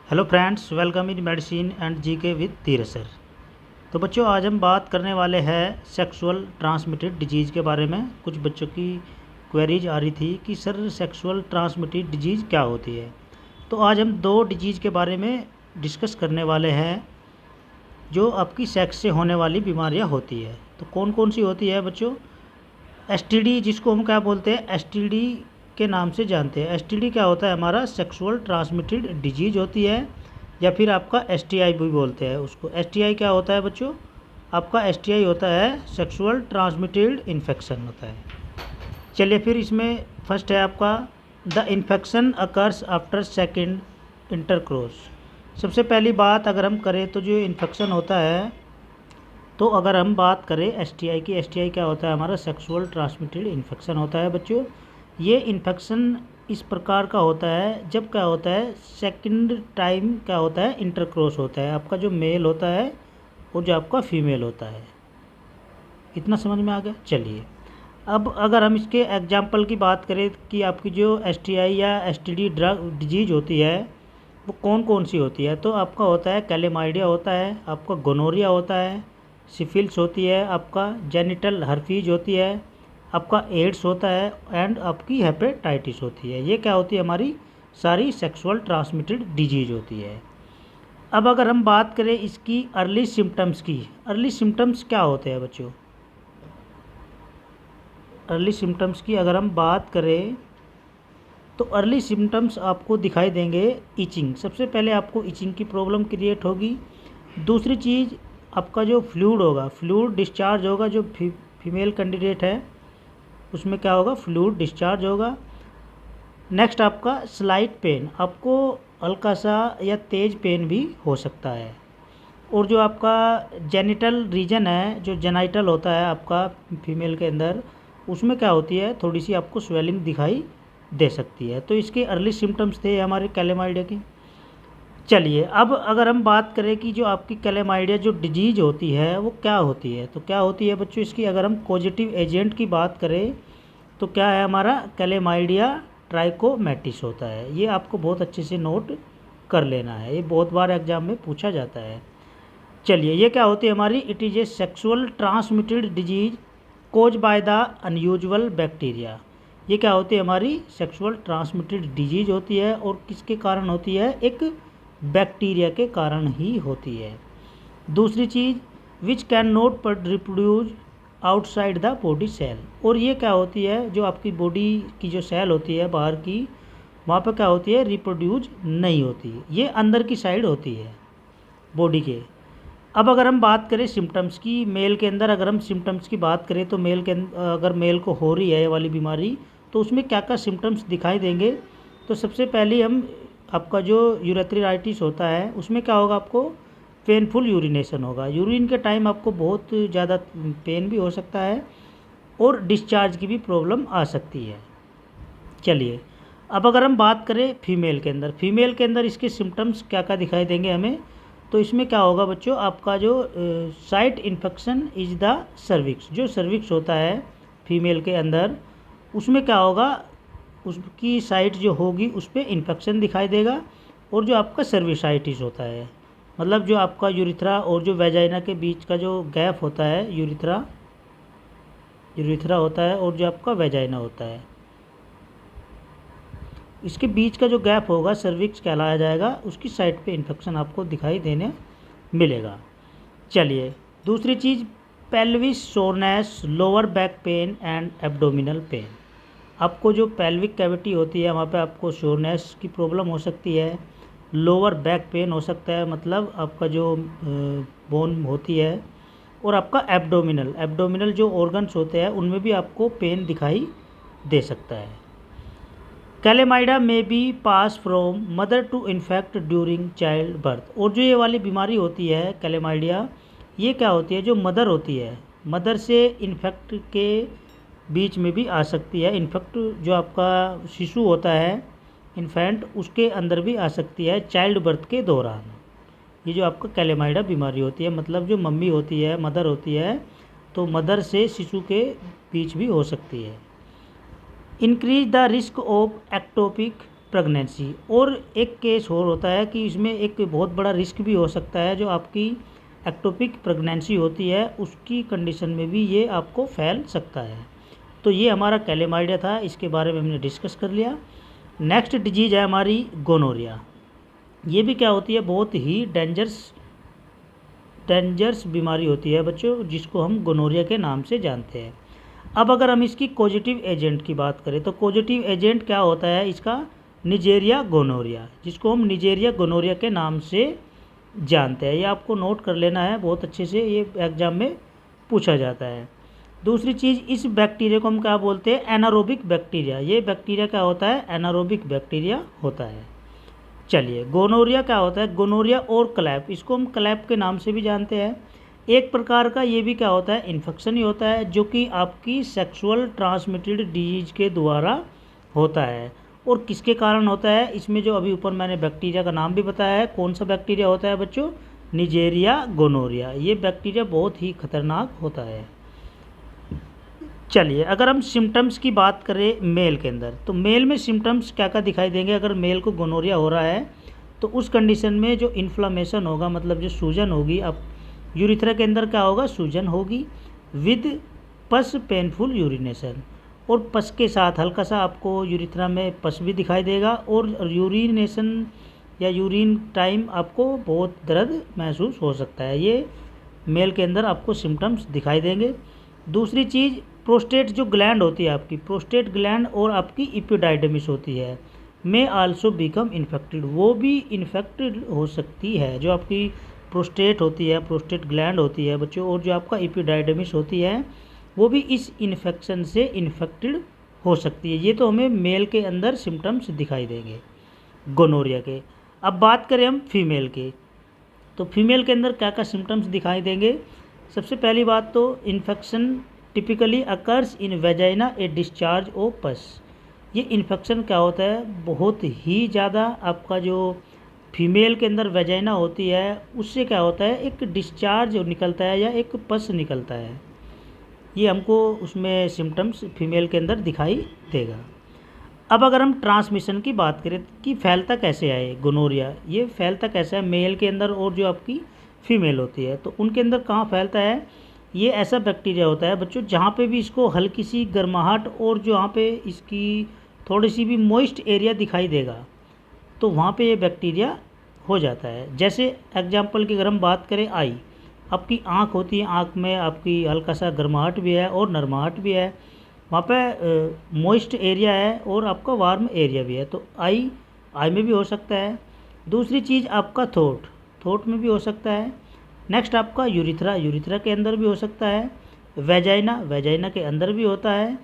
Hello friends, welcome in medicine and GK with Dheeraj sir. तो बच्चों, आज हम बात करने वाले हैं सेक्सुअल ट्रांसमिटेड डिजीज़ के बारे में। कुछ बच्चों की क्वेरीज आ रही थी कि सर सेक्सुअल ट्रांसमिटेड डिजीज़ क्या होती है। तो आज हम दो डिजीज़ के बारे में डिस्कस करने वाले हैं जो आपकी सेक्स से होने वाली बीमारियां होती है। तो कौन कौन सी होती है बच्चों? एसटीडी, जिसको हम क्या बोलते हैं, एसटीडी के नाम से जानते हैं। एसटीडी क्या होता है? हमारा सेक्सुअल ट्रांसमिटेड डिजीज होती है, या फिर आपका एसटीआई भी बोलते हैं उसको। एसटीआई क्या होता है बच्चों? आपका एसटीआई होता है सेक्सुअल ट्रांसमिटेड इन्फेक्शन होता है। चलिए फिर इसमें फर्स्ट है आपका the infection occurs after second intercross. सबसे पहली बात अगर हम करें तो जो इन्फेक्शन होता है, तो अगर हम बात करें एसटीआई की, एसटीआई क्या होता है? हमारा सेक्सुअल ट्रांसमिटेड इन्फेक्शन होता है बच्चों। ये इन्फेक्शन इस प्रकार का होता है जब क्या होता है, सेकंड टाइम क्या होता है, इंटरक्रॉस होता है आपका जो मेल होता है और जो आपका फीमेल होता है। इतना समझ में आ गया? चलिए अब अगर हम इसके एग्जाम्पल की बात करें कि आपकी जो एसटीआई या एसटीडी ड्रग डिजीज होती है वो कौन कौन सी होती है, तो आपका होता है कैलेमाइडिया होता है, आपका गोनोरिया होता है, सिफिल्स होती है, आपका जेनिटल हर्पीज होती है, आपका एड्स होता है एंड आपकी हेपेटाइटिस होती है। ये क्या होती है? हमारी सारी सेक्सुअल ट्रांसमिटेड डिजीज होती है। अब अगर हम बात करें इसकी अर्ली सिम्टम्स की, अर्ली सिम्टम्स क्या होते हैं बच्चों? अर्ली सिम्टम्स की अगर हम बात करें तो अर्ली सिम्टम्स आपको दिखाई देंगे इचिंग। सबसे पहले आपको इचिंग की प्रॉब्लम क्रिएट होगी। दूसरी चीज़ आपका जो फ्लूइड होगा, फ्लूइड डिस्चार्ज होगा। जो फीमेल कैंडिडेट है उसमें क्या होगा, फ्लूइड डिस्चार्ज होगा। नेक्स्ट आपका स्लाइट पेन, आपको हल्का सा या तेज़ पेन भी हो सकता है। और जो आपका जेनिटल रीजन है, जो जेनाइटल होता है आपका फीमेल के अंदर, उसमें क्या होती है, थोड़ी सी आपको स्वेलिंग दिखाई दे सकती है। तो इसके अर्ली सिम्टम्स थे हमारे कैलेमाइडिया के। चलिए अब अगर हम बात करें कि जो आपकी कैलेमाइडिया जो डिजीज होती है वो क्या होती है, तो क्या होती है बच्चों इसकी? अगर हम कॉजेटिव एजेंट की बात करें तो क्या है हमारा, कैलेमाइडिया ट्राइकोमैटिस होता है। ये आपको बहुत अच्छे से नोट कर लेना है, ये बहुत बार एग्जाम में पूछा जाता है। चलिए ये क्या होती है हमारी, it is a sexual transmitted disease caused by the unusual bacteria. ये क्या होती है हमारी, सेक्सुअल ट्रांसमिटेड डिजीज होती है और किसके कारण होती है? एक बैक्टीरिया के कारण ही होती है। दूसरी चीज़, which can not reproduce outside the body cell. और ये क्या होती है, जो आपकी बॉडी की जो सेल होती है बाहर की, वहाँ पर क्या होती है, रिप्रोड्यूस नहीं होती, ये अंदर की साइड होती है बॉडी के। अब अगर हम बात करें सिम्टम्स की, मेल के अंदर अगर हम सिम्टम्स की बात करें तो मेल के अगर मेल को हो रही है ये वाली बीमारी, तो उसमें क्या क्या सिम्टम्स दिखाई देंगे? तो सबसे पहले हम आपका जो यूरेथ्राइटिस होता है उसमें क्या होगा, आपको पेनफुल यूरिनेशन होगा। यूरिन के टाइम आपको बहुत ज़्यादा पेन भी हो सकता है और डिस्चार्ज की भी प्रॉब्लम आ सकती है। चलिए अब अगर हम बात करें फीमेल के अंदर, फीमेल के अंदर इसके सिम्टम्स क्या क्या दिखाई देंगे हमें, तो इसमें क्या होगा बच्चों, आपका जो site infection is the cervix, जो सर्विक्स होता है फीमेल के अंदर, उसमें क्या होगा, उसकी साइट जो होगी उस पर इन्फेक्शन दिखाई देगा। और जो आपका सर्विसाइटिस होता है, मतलब जो आपका यूरिथ्रा और जो वेजाइना के बीच का जो गैप होता है, यूरिथ्रा यूरिथ्रा होता है और जो आपका वेजाइना होता है, इसके बीच का जो गैप होगा सर्विक्स कहलाया जाएगा। उसकी साइड पे इन्फेक्शन आपको दिखाई देने मिलेगा। चलिए दूसरी चीज़, pelvis soreness, lower back pain and abdominal pain. आपको जो पेल्विक कैविटी होती है वहाँ पे आपको सोरनेस की प्रॉब्लम हो सकती है, लोअर बैक पेन हो सकता है, मतलब आपका जो बोन होती है, और आपका एब्डोमिनल जो ऑर्गन्स होते हैं उनमें भी आपको पेन दिखाई दे सकता है। कैलेमाइडा में be pass from mother to infect during child birth. और जो ये वाली बीमारी होती है कैलेमाइडिया, ये क्या होती है, जो मदर होती है, मदर से इन्फेक्ट के बीच में भी आ सकती है। इन्फेक्ट जो आपका शिशु होता है, इन्फेंट, उसके अंदर भी आ सकती है चाइल्ड बर्थ के दौरान। ये जो आपका कैलेमाइडा बीमारी होती है, मतलब जो मम्मी होती है, मदर होती है, तो मदर से शिशु के बीच भी हो सकती है। Increase the risk of ectopic pregnancy. और एक केस और होता है कि इसमें एक बहुत बड़ा रिस्क भी हो सकता है, जो आपकी एक्टोपिक प्रेगनेंसी होती है उसकी कंडीशन में भी ये आपको फैल सकता है। तो ये हमारा कैलेमाइडिया था, इसके बारे में हमने डिस्कस कर लिया। नेक्स्ट डिजीज़ है हमारी गोनोरिया। ये भी क्या होती है, बहुत ही डेंजरस बीमारी होती है बच्चों, जिसको हम गोनोरिया के नाम से जानते हैं। अब अगर हम इसकी पॉजिटिव एजेंट की बात करें तो पॉजिटिव एजेंट क्या होता है इसका, निजेरिया गोनोरिया, जिसको हम निजेरिया गोनोरिया के नाम से जानते हैं। ये आपको नोट कर लेना है बहुत अच्छे से, ये एग्जाम में पूछा जाता है। दूसरी चीज़, इस बैक्टीरिया को हम क्या बोलते हैं, एनारोबिक बैक्टीरिया। ये बैक्टीरिया क्या होता है, एनारोबिक बैक्टीरिया होता है। चलिए, गोनोरिया क्या होता है, गोनोरिया और क्लैप, इसको हम क्लैप के नाम से भी जानते हैं। एक प्रकार का ये भी क्या होता है, इन्फेक्शन ही होता है, जो कि आपकी सेक्सुअल ट्रांसमिटेड डिजीज के द्वारा होता है। और किसके कारण होता है, इसमें जो अभी ऊपर मैंने बैक्टीरिया का नाम भी बताया है, कौन सा बैक्टीरिया होता है बच्चों, निजेरिया गोनोरिया। ये बैक्टीरिया बहुत ही खतरनाक होता है। चलिए, अगर हम सिम्टम्स की बात करें मेल के अंदर, तो मेल में सिम्टम्स क्या क्या दिखाई देंगे। अगर मेल को गोनोरिया हो रहा है तो उस कंडीशन में जो इन्फ्लामेशन होगा, मतलब जो सूजन होगी, अब यूरिथ्रा के अंदर क्या होगा, सूजन होगी विद पस पेनफुल यूरिनेशन। और पस के साथ हल्का सा आपको यूरिथ्रा में पस भी दिखाई देगा, और यूरिनेशन या यूरिन टाइम आपको बहुत दर्द महसूस हो सकता है। ये मेल के अंदर आपको सिम्टम्स दिखाई देंगे। दूसरी चीज़, प्रोस्टेट जो ग्लैंड होती है आपकी, प्रोस्टेट ग्लैंड और आपकी इपिडाइडमिस होती है, में आल्सो बिकम इन्फेक्टेड, वो भी इन्फेक्टेड हो सकती है। जो आपकी प्रोस्टेट होती है, प्रोस्टेट ग्लैंड होती है बच्चों, और जो आपका इपिडाइडमिस होती है, वो भी इस इन्फेक्शन से इन्फेक्टेड हो सकती है। ये तो हमें मेल के अंदर सिम्टम्स दिखाई देंगे गोनोरिया के। अब बात करें हम फीमेल के, तो फीमेल के अंदर क्या क्या सिम्टम्स दिखाई देंगे। सबसे पहली बात तो infection typically occurs in vagina a discharge or pus. ये इन्फेक्शन क्या होता है, बहुत ही ज़्यादा आपका जो फीमेल के अंदर वेजाइना होती है उससे क्या होता है, एक डिस्चार्ज निकलता है या एक पस निकलता है। ये हमको उसमें सिम्टम्स फीमेल के अंदर दिखाई देगा। अब अगर हम ट्रांसमिशन की बात करें कि फैलता कैसे है गोनोरिया, ये फैलता कैसा है मेल के अंदर और जो आपकी फ़ीमेल होती है, तो उनके अंदर कहाँ फैलता है। ये ऐसा बैक्टीरिया होता है बच्चों, जहाँ पे भी इसको हल्की सी गर्माहट और जहाँ पे इसकी थोड़ी सी भी मॉइस्ट एरिया दिखाई देगा, तो वहाँ पे ये बैक्टीरिया हो जाता है। जैसे एग्जांपल की अगर हम बात करें, आई आपकी आँख होती है, आँख में आपकी हल्का सा गर्माहट भी है और नरमाहट भी है, वहाँ पे मॉइस्ट एरिया है और आपका वार्म एरिया भी है, तो आई में भी हो सकता है। दूसरी चीज़ आपका थ्रोट में भी हो सकता है। नेक्स्ट आपका यूरिथ्रा के अंदर भी हो सकता है। वेजाइना के अंदर भी होता है।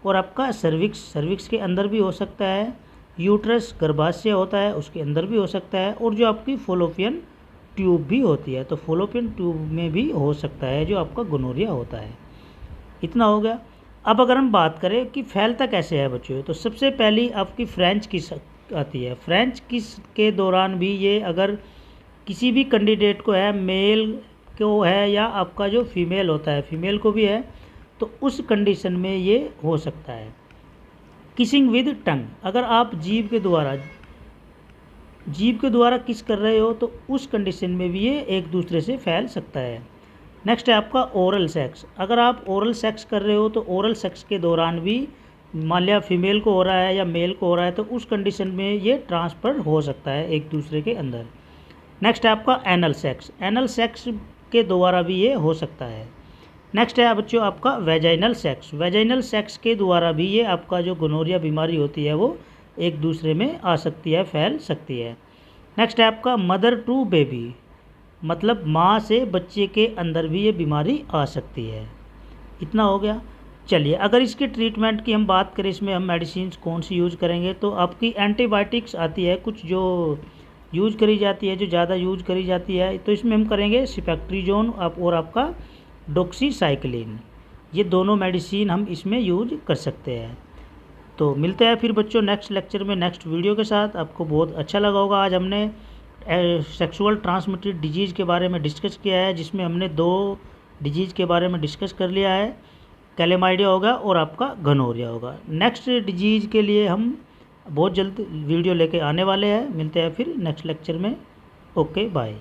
और आपका सर्विक्स के अंदर भी हो सकता है। यूट्रस गर्भाशय होता है, उसके अंदर भी हो सकता है। और जो आपकी फॉलोपियन ट्यूब भी होती है, तो फॉलोपियन ट्यूब में भी हो सकता है जो आपका गोनोरिया होता है। इतना हो गया। अब अगर हम बात करें कि फैलता कैसे है बच्चों, तो सबसे पहली आपकी फ्रेंच किस आती है। फ्रेंच किस के दौरान भी ये अगर किसी भी कैंडिडेट को है, मेल को है या आपका जो फीमेल होता है फीमेल को भी है, तो उस कंडीशन में ये हो सकता है। किसिंग विद टंग, अगर आप जीभ के द्वारा किस कर रहे हो तो उस कंडीशन में भी ये एक दूसरे से फैल सकता है। नेक्स्ट है आपका ओरल सेक्स, अगर आप ओरल सेक्स कर रहे हो तो ओरल सेक्स के दौरान भी मान लिया फीमेल को हो रहा है या मेल को हो रहा है, तो उस कंडीशन में ये ट्रांसफ़र हो सकता है एक दूसरे के अंदर। नेक्स्ट है आपका एनल सेक्स के द्वारा भी ये हो सकता है। नेक्स्ट है बच्चों आपका वेजाइनल सेक्स के द्वारा भी ये आपका जो गोनोरिया बीमारी होती है वो एक दूसरे में आ सकती है, फैल सकती है। नेक्स्ट है आपका मदर टू बेबी, मतलब माँ से बच्चे के अंदर भी ये बीमारी आ सकती है। इतना हो गया। चलिए, अगर इसके ट्रीटमेंट की हम बात करें, इसमें हम मेडिसिन कौन सी यूज़ करेंगे, तो आपकी एंटीबायोटिक्स आती है कुछ जो यूज़ करी जाती है, जो ज़्यादा यूज़ करी जाती है, तो इसमें हम करेंगे सिपेक्ट्रीजोन और आपका डॉक्सीसाइक्लिन। ये दोनों मेडिसिन हम इसमें यूज कर सकते हैं। तो मिलते हैं फिर बच्चों नेक्स्ट लेक्चर में नेक्स्ट वीडियो के साथ। आपको बहुत अच्छा लगा होगा। आज हमने सेक्सुअल ट्रांसमिटेड डिजीज़ के बारे में डिस्कस किया है, जिसमें हमने 2 डिजीज़ के बारे में डिस्कस कर लिया है। कैलेमाइडिया होगा और आपका गोनोरिया होगा। नेक्स्ट डिजीज़ के लिए हम बहुत जल्द वीडियो लेके आने वाले हैं। मिलते हैं फिर नेक्स्ट लेक्चर में। Okay bye.